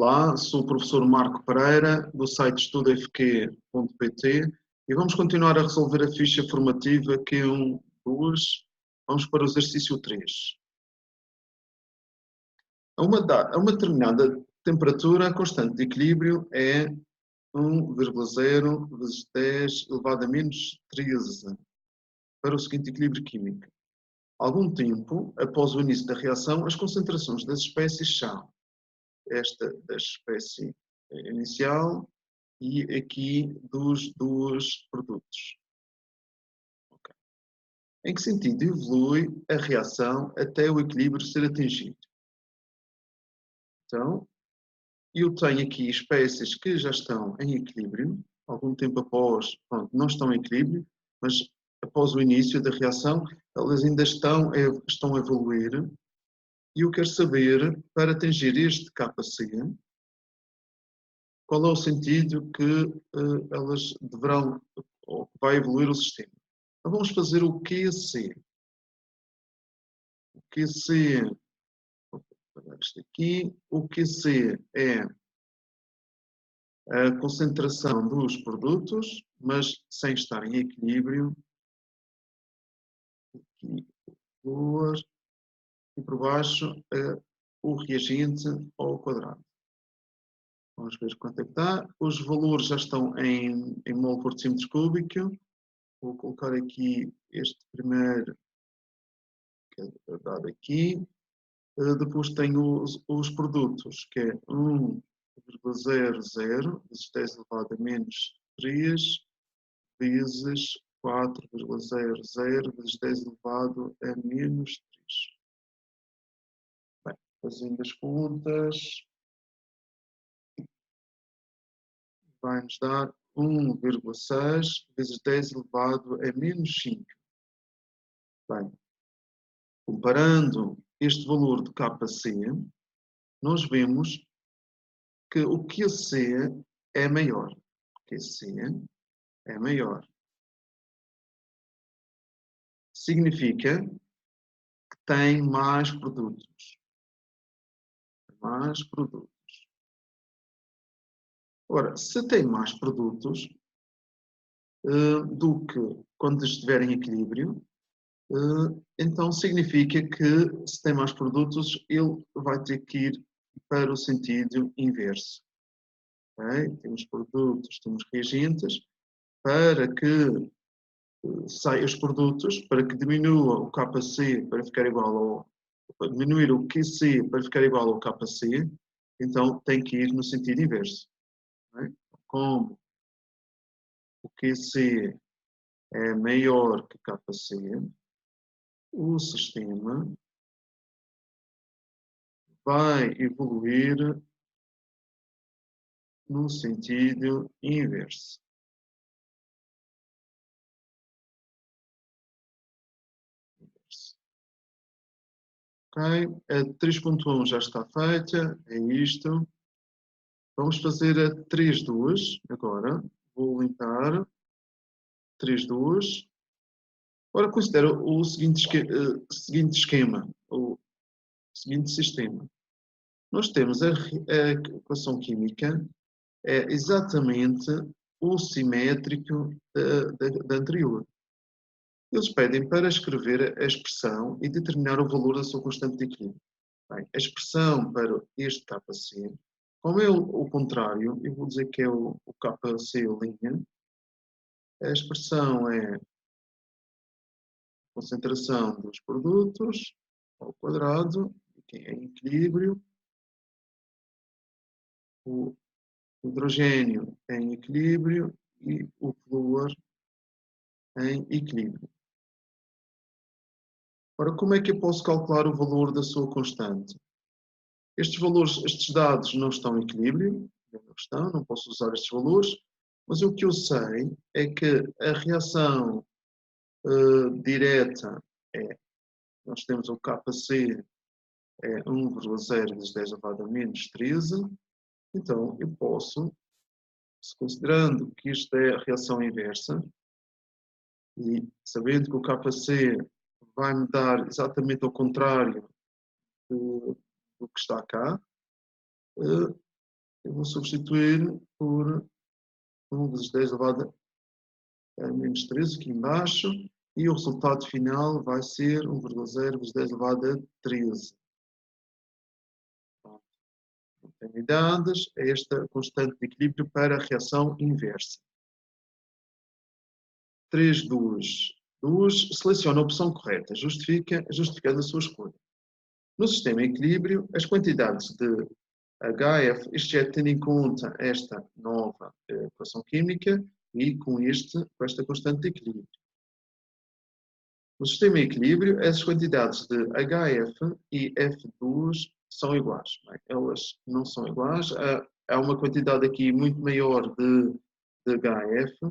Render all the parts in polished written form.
Olá, sou o professor Marco Pereira, do site estudofq.pt e vamos continuar a resolver a ficha formativa Q1, 2. Vamos para o exercício 3. A uma determinada temperatura, a constante de equilíbrio é 1,0 vezes 10 elevado a menos 13 para o seguinte equilíbrio químico. Algum tempo após o início da reação, as concentrações das espécies são esta da espécie inicial e aqui dos dois produtos. Okay. Em que sentido evolui a reação até o equilíbrio ser atingido? Então, eu tenho aqui espécies que já estão em equilíbrio, algum tempo após, pronto, não estão em equilíbrio, mas após o início da reação, elas ainda estão a evoluir. E eu quero saber, para atingir este KC, qual é o sentido que elas deverão, ou vai evoluir o sistema. Então vamos fazer o QC. O QC, vou pegar isto aqui, o QC é a concentração dos produtos, mas sem estar em equilíbrio. Aqui, duas, e por baixo o reagente ao quadrado. Vamos ver quanto é que está. Os valores já estão em mol por decímetro cúbico. Vou colocar aqui este primeiro, que é dado aqui. Depois tenho os produtos, que é 1,00 vezes 10 elevado a menos 3 vezes 4,00 vezes 10 elevado a menos 3. Bem, fazendo as contas, vai-nos dar 1,6 vezes 10 elevado a menos 5. Bem, comparando este valor de KC, nós vemos que o QC é maior. O QC é maior. Significa que tem mais produtos. Mais produtos. Ora, se tem mais produtos do que quando estiver em equilíbrio, então significa que se tem mais produtos, ele vai ter que ir para o sentido inverso. Okay? Temos produtos, temos reagentes, para que saiam os produtos, para que diminua o KC para ficar igual ao... Para diminuir o QC para ficar igual ao KC, então tem que ir no sentido inverso. Okay? Como o QC é maior que KC, o sistema vai evoluir no sentido inverso. Ok, a 3.1 já está feita, é isto. Vamos fazer a 3.2 agora. Vou limpar 3.2. Agora considera o seguinte esquema, o seguinte sistema. Nós temos a equação química, é exatamente o simétrico da anterior. Eles pedem para escrever a expressão e determinar o valor da sua constante de equilíbrio. Bem, a expressão para este KC, como é o contrário, eu vou dizer que é o KC linha, a expressão é a concentração dos produtos ao quadrado, que é em equilíbrio, o hidrogênio em equilíbrio e o flúor em equilíbrio. Ora, como é que eu posso calcular o valor da sua constante? Estes valores, estes dados não estão em equilíbrio, não posso usar estes valores, mas o que eu sei é que a reação direta é, nós temos o KC é 1,0 vezes 10 elevado a menos 13, então eu posso, considerando que isto é a reação inversa, e sabendo que o KC vai me dar exatamente ao contrário do que está cá, Eu vou substituir por 1 vezes 10 elevado a menos 13 aqui embaixo. E o resultado final vai ser 1,0 vezes 10 elevado a 13. Tem unidades, é esta constante de equilíbrio para a reação inversa. 3, 2. Seleciona a opção correta, justificando a sua escolha. No sistema equilíbrio, as quantidades de HF, isto é tendo em conta esta nova equação química e com esta constante de equilíbrio. No sistema equilíbrio, as quantidades de HF e F2 são iguais. Elas não são iguais. Há uma quantidade aqui muito maior de HF.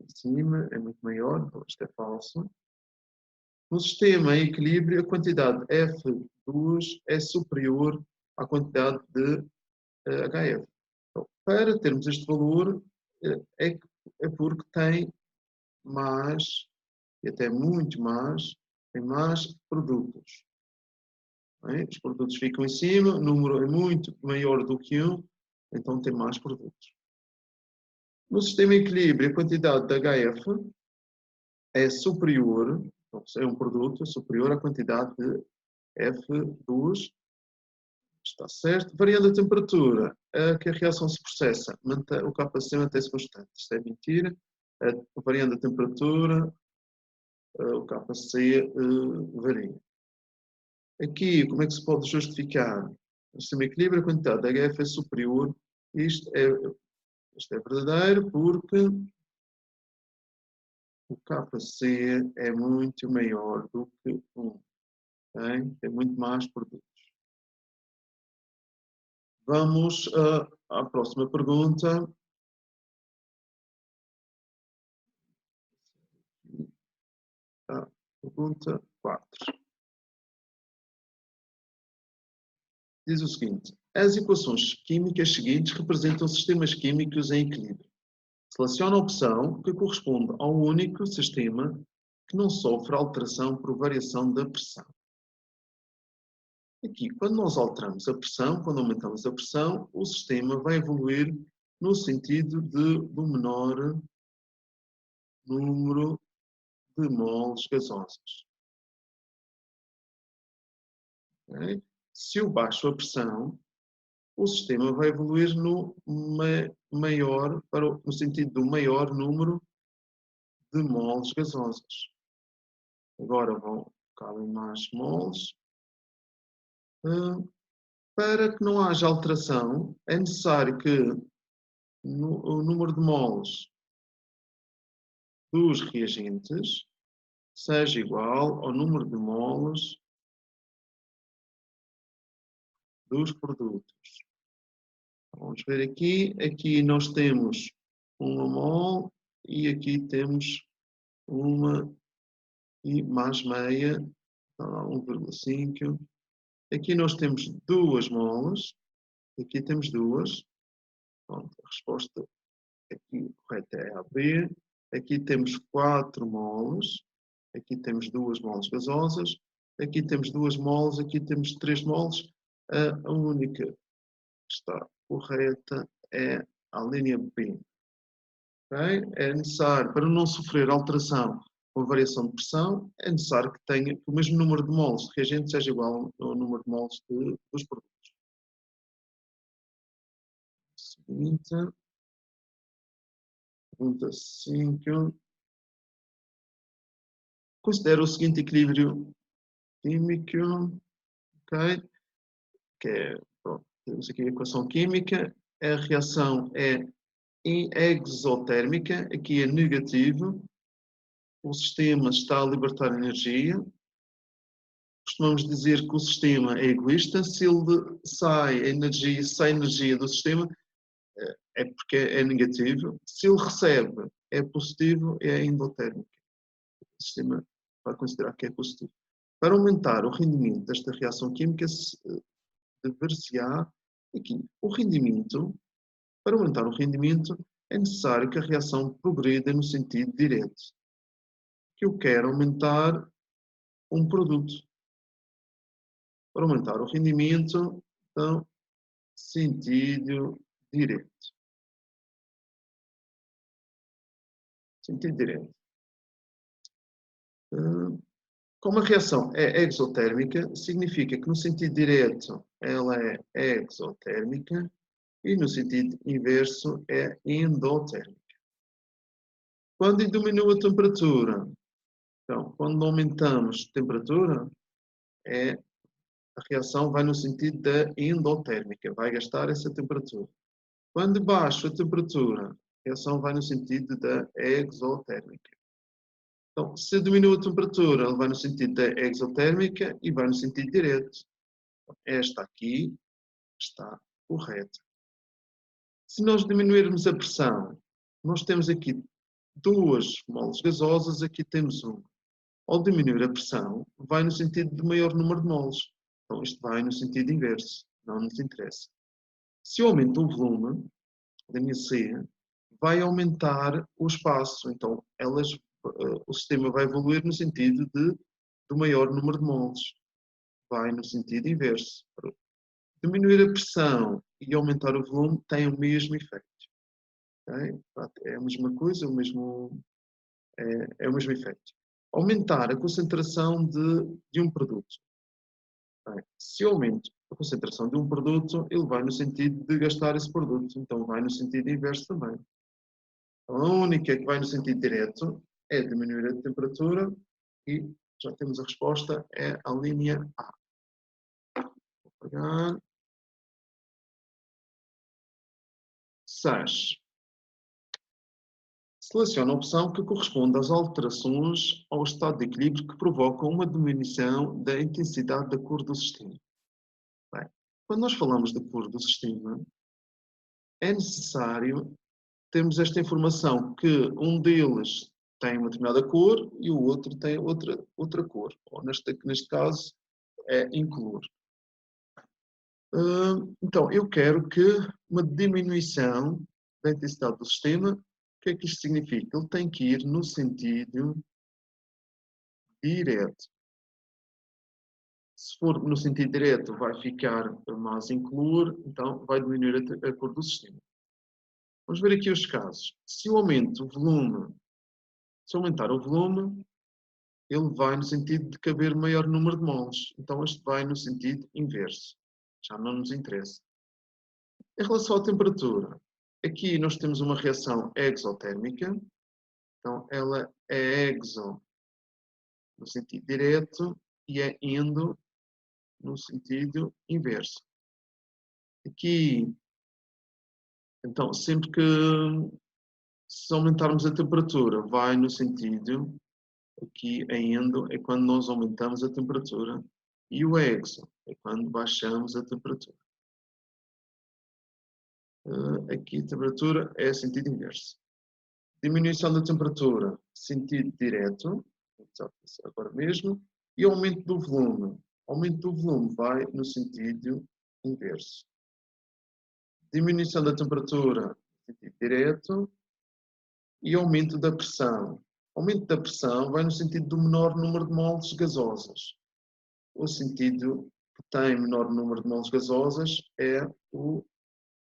Em cima é muito maior, então isto é falso. No sistema em equilíbrio, a quantidade F2 é superior à quantidade de HF. Então, para termos este valor, é porque tem mais, e até muito mais, tem mais produtos. Bem, os produtos ficam em cima, o número é muito maior do que 1, então tem mais produtos. No sistema em equilíbrio, a quantidade de HF é superior, então, é um produto é superior à quantidade de F2, está certo. Variando a temperatura que a reação se processa, o KC mantém-se constante. Isto é mentira. Variando a temperatura, o KC varia. Aqui, como é que se pode justificar? No sistema equilíbrio, a quantidade de HF é superior. Isto é verdadeiro porque o KC é muito maior do que 1. Tem muito mais produtos. Vamos à próxima pergunta. Pergunta 4. Diz o seguinte: as equações químicas seguintes representam sistemas químicos em equilíbrio. Selecione a opção que corresponde ao único sistema que não sofre alteração por variação da pressão. Aqui, quando nós alteramos a pressão, quando aumentamos a pressão, o sistema vai evoluir no sentido do menor número de moles gasosas. Okay? Se eu baixo a pressão, o sistema vai evoluir no sentido do maior número de moles gasosas. Agora cabem mais moles. Para que não haja alteração, é necessário que o número de moles dos reagentes seja igual ao número de moles dos produtos. Vamos ver aqui. Aqui nós temos 1 mol e aqui temos 1 e mais meia, 1,5. Aqui nós temos 2 moles. Aqui temos 2. Pronto, a resposta aqui correta é a B. Aqui temos 4 moles. Aqui temos 2 moles gasosas. Aqui temos 2 moles. Aqui temos 3 moles. A única que está correta é a linha B. Okay? É necessário, para não sofrer alteração com variação de pressão, é necessário que o mesmo número de moles de reagente seja igual ao número de moles dos produtos. Seguinte. Pergunta 5. Considera o seguinte equilíbrio químico. Okay? Pronto, temos aqui a equação química. A reação é exotérmica. Aqui é negativo. O sistema está a libertar energia. Costumamos dizer que o sistema é egoísta. Se ele sai energia do sistema, é porque é negativo. Se ele recebe, é positivo, é endotérmico. O sistema vai considerar que é positivo. Para aumentar o rendimento desta reação química, dever-se-á aqui o rendimento. Para aumentar o rendimento, é necessário que a reação progrida no sentido direto. Que eu quero aumentar um produto. Para aumentar o rendimento, então, sentido direto. Sentido direto. Como a reação é exotérmica, significa que no sentido direto ela é exotérmica e no sentido inverso é endotérmica. Quando diminui a temperatura, então, quando aumentamos a temperatura, a reação vai no sentido da endotérmica, vai gastar essa temperatura. Quando baixa a temperatura, a reação vai no sentido da exotérmica. Então, se diminui a temperatura, ele vai no sentido da exotérmica e vai no sentido direto. Esta aqui está correta. Se nós diminuirmos a pressão, nós temos aqui duas moles gasosas, aqui temos uma. Ao diminuir a pressão, vai no sentido de maior número de moles. Então, isto vai no sentido inverso, não nos interessa. Se eu aumento o volume, linha C, vai aumentar o espaço. Então, o sistema vai evoluir no sentido do maior número de moles. Vai no sentido inverso. Diminuir a pressão e aumentar o volume tem o mesmo efeito. Okay? É a mesma coisa, é o mesmo efeito. Aumentar a concentração de um produto. Se eu aumento a concentração de um produto, ele vai no sentido de gastar esse produto. Então, vai no sentido inverso também. Então, a única que vai no sentido direto é diminuir a temperatura e já temos a resposta, é a linha A. Vou apagar. 6. Seleciona a opção que corresponde às alterações ao estado de equilíbrio que provocam uma diminuição da intensidade da cor do sistema. Bem, quando nós falamos da cor do sistema, é necessário termos esta informação que um deles tem uma determinada cor e o outro tem outra cor, ou neste caso é incolor. Então, eu quero que uma diminuição da intensidade do sistema, o que é que isto significa? Ele tem que ir no sentido direto. Se for no sentido direto, vai ficar mais incolor, então vai diminuir a cor do sistema. Vamos ver aqui os casos. Se eu aumentar o volume, ele vai no sentido de caber maior número de moles. Então, este vai no sentido inverso. Já não nos interessa. Em relação à temperatura, aqui nós temos uma reação exotérmica. Então, ela é exo no sentido direto e é endo no sentido inverso. Aqui, então, sempre que se aumentarmos a temperatura, vai no sentido, aqui a endo é quando nós aumentamos a temperatura e o exo é quando baixamos a temperatura. Aqui a temperatura é sentido inverso. Diminuição da temperatura, sentido direto, agora mesmo, e aumento do volume. Aumento do volume vai no sentido inverso. Diminuição da temperatura, sentido direto, e aumento da pressão. Aumento da pressão vai no sentido do menor número de moles gasosas. O sentido que tem menor número de moles gasosas é o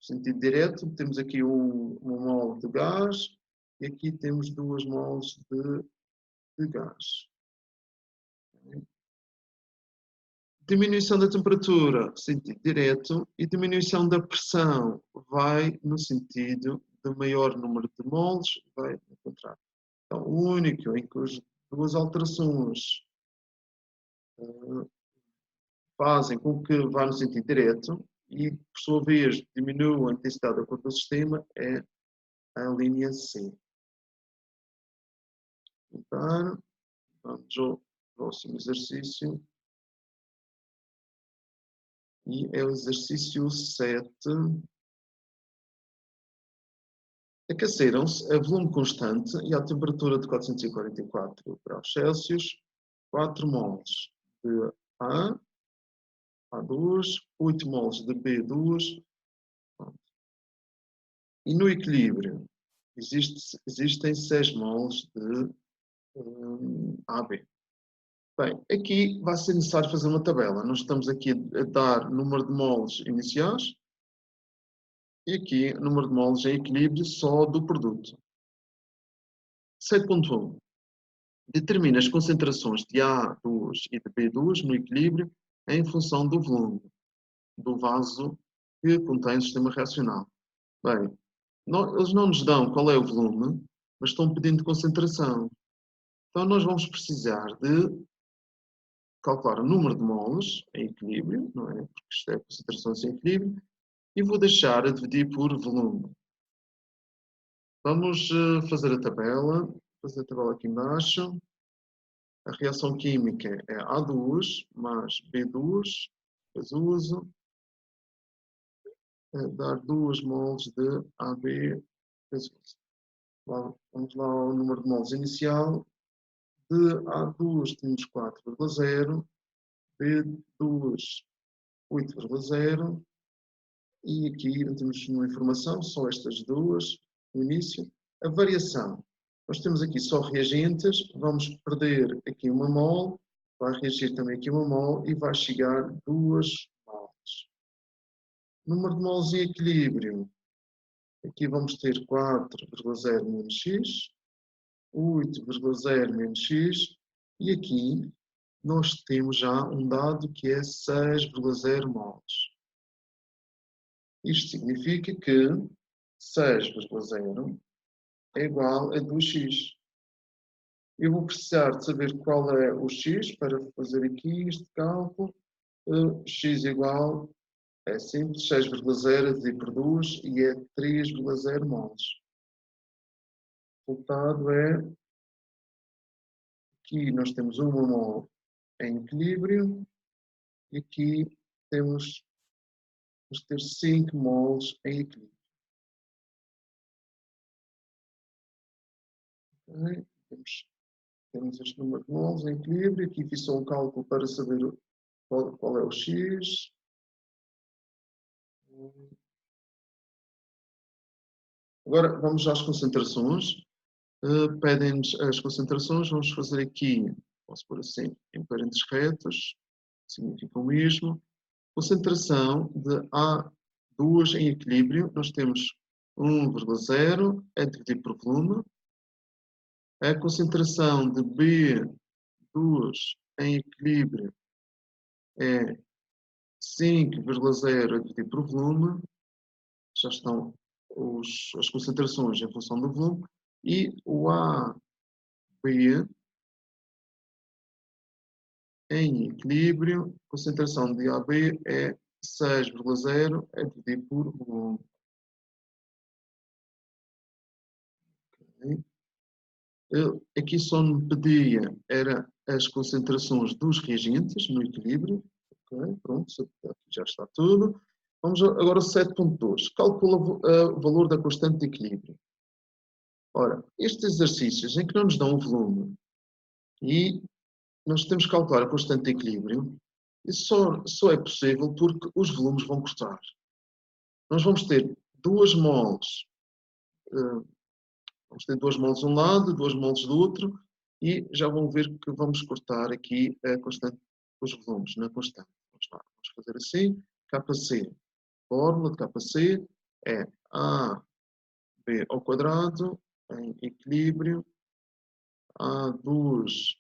sentido direto. Temos aqui um mole de gás e aqui temos 2 moles de gás. Diminuição da temperatura, sentido direto, e diminuição da pressão vai no sentido de maior número de moles, vai no contrário. Então, o único em que as duas alterações fazem com que vá no sentido direto e, por sua vez, diminua a intensidade da cor do sistema é a linha C. Então, vamos ao próximo exercício. E é o exercício 7. Aqueceram-se a volume constante e à temperatura de 444 graus Celsius 4 moles de A2, 8 moles de B2. E no equilíbrio existem 6 moles de AB. Bem, aqui vai ser necessário fazer uma tabela. Nós estamos aqui a dar número de moles iniciais E aqui, número de moles em equilíbrio só do produto. 7.1. Determina as concentrações de A2 e de B2 no equilíbrio em função do volume do vaso que contém o sistema reacional. Bem, eles não nos dão qual é o volume, mas estão pedindo concentração. Então nós vamos precisar de calcular o número de moles em equilíbrio, não é? Porque isto é concentrações em equilíbrio, e vou deixar a dividir por volume. Vamos fazer a tabela aqui embaixo. A reação química é A2 mais B2, depois uso, dar 2 moles de AB, depois uso. Vamos lá ao número de moles inicial. De A2 temos 4,0, B2 8,0 e aqui não temos nenhuma informação, só estas duas no início. A variação. Nós temos aqui só reagentes, vamos perder aqui uma mol, vai reagir também aqui uma mol e vai chegar 2 mols. Número de mols em equilíbrio. Aqui vamos ter 4,0 menos x, 8,0 menos x, e aqui nós temos já um dado que é 6,0 mols. Isto significa que 6,0 é igual a 2x. Eu vou precisar de saber qual é o x para fazer aqui este cálculo. X igual, é simples, 6,0 dividido por 2 e é 3,0 mols. O resultado é, aqui nós temos uma mol em equilíbrio e aqui vamos ter 5 mols em equilíbrio. Okay? Temos este número de mols em equilíbrio. Aqui fiz só um cálculo para saber qual é o x. Agora vamos às concentrações. Pedem-nos as concentrações. Vamos fazer aqui, posso pôr assim, em parênteses retos, significa o mesmo. Concentração de A2 em equilíbrio, nós temos 1,0 é dividido por volume. A concentração de B2 em equilíbrio é 5,0 a dividir por volume. Já estão as concentrações em função do volume. E o AB em equilíbrio, concentração de AB é 6,0 a dividir por volume. Okay. Aqui só me pedia era as concentrações dos reagentes no equilíbrio. Okay, pronto, aqui já está tudo. Vamos agora ao 7.2. Calcula o valor da constante de equilíbrio. Ora, estes exercícios em que não nos dão o volume e nós temos que calcular a constante de equilíbrio, isso só é possível porque os volumes vão cortar. Nós vamos ter 2 moles, vamos ter 2 moles de um lado, 2 moles do outro, e já vão ver que vamos cortar aqui a constante, os volumes na constante. Vamos lá, vamos fazer assim, kc. Fórmula de kc é AB ao quadrado em equilíbrio, A2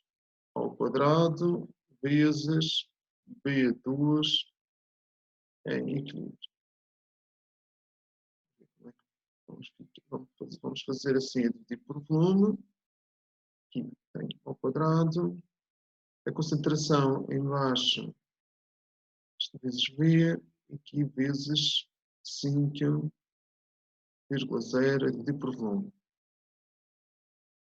ao quadrado vezes B2 em equilíbrio. Vamos fazer assim, a dividir por volume. Aqui tem ao quadrado. A concentração em baixo, isto vezes V, aqui vezes 5,0 a dividir por volume.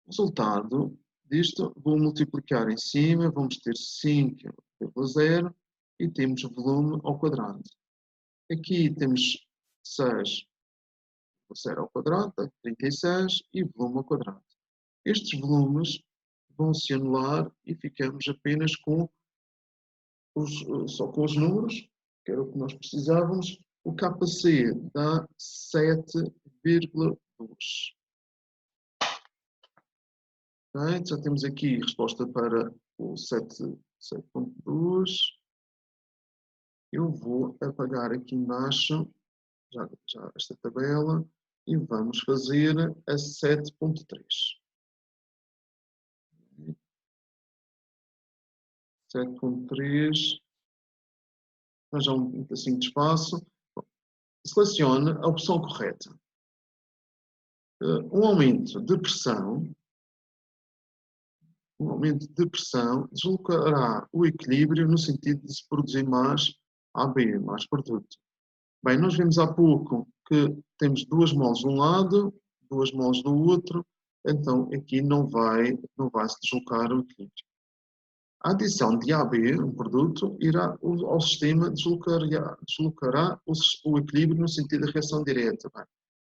O resultado disto, vou multiplicar em cima, vamos ter 5,0 e temos volume ao quadrado. Aqui temos 6,0 ao quadrado, 36, e volume ao quadrado. Estes volumes vão se anular e ficamos apenas só com os números, que era o que nós precisávamos. O KC dá 7,2. Okay? Já temos aqui resposta para o 7.2. Eu vou apagar aqui embaixo já esta tabela e vamos fazer a 7.3. 7.3, já um pedacinho de espaço. Selecione a opção correta. Um aumento de pressão deslocará o equilíbrio no sentido de se produzir mais AB, mais produto. Bem, nós vimos há pouco que temos 2 moles de um lado, 2 moles do outro, então aqui não vai se deslocar o equilíbrio. A adição de AB, um produto, irá ao sistema deslocará o equilíbrio no sentido da reação direta. Bem,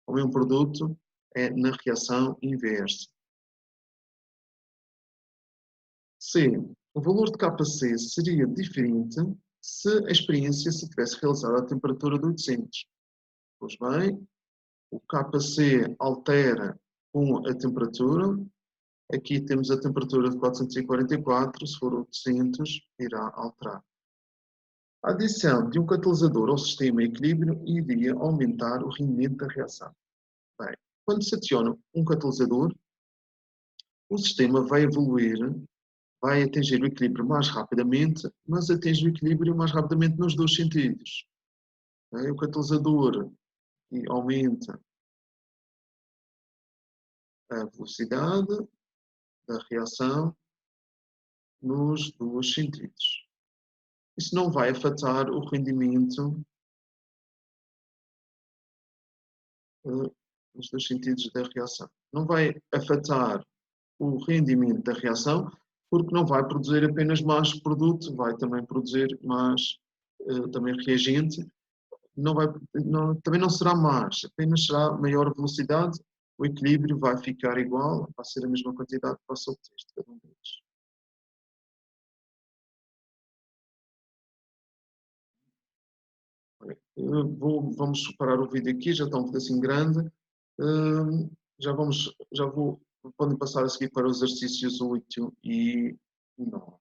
como é um produto, é na reação inversa. C. O valor de Kc seria diferente se a experiência se tivesse realizado a temperatura de 800. Pois bem, o Kc altera com a temperatura. Aqui temos a temperatura de 444, se for 800, irá alterar. A adição de um catalisador ao sistema equilíbrio iria aumentar o rendimento da reação. Bem, quando se adiciona um catalisador, o sistema vai evoluir, vai atingir o equilíbrio mais rapidamente, mas atinge o equilíbrio mais rapidamente nos 2 sentidos. O catalisador aumenta a velocidade da reação nos 2 sentidos. Isso não vai afetar o rendimento nos 2 sentidos da reação. Não vai afetar o rendimento da reação, porque não vai produzir apenas mais produto, vai também produzir mais também reagente. Também não será mais, apenas será maior velocidade, o equilíbrio vai ficar igual, vai ser a mesma quantidade que vai se obter de cada um deles. Vamos parar o vídeo aqui, já está um pedacinho grande. Podem passar a seguir para os exercícios 8 e 9.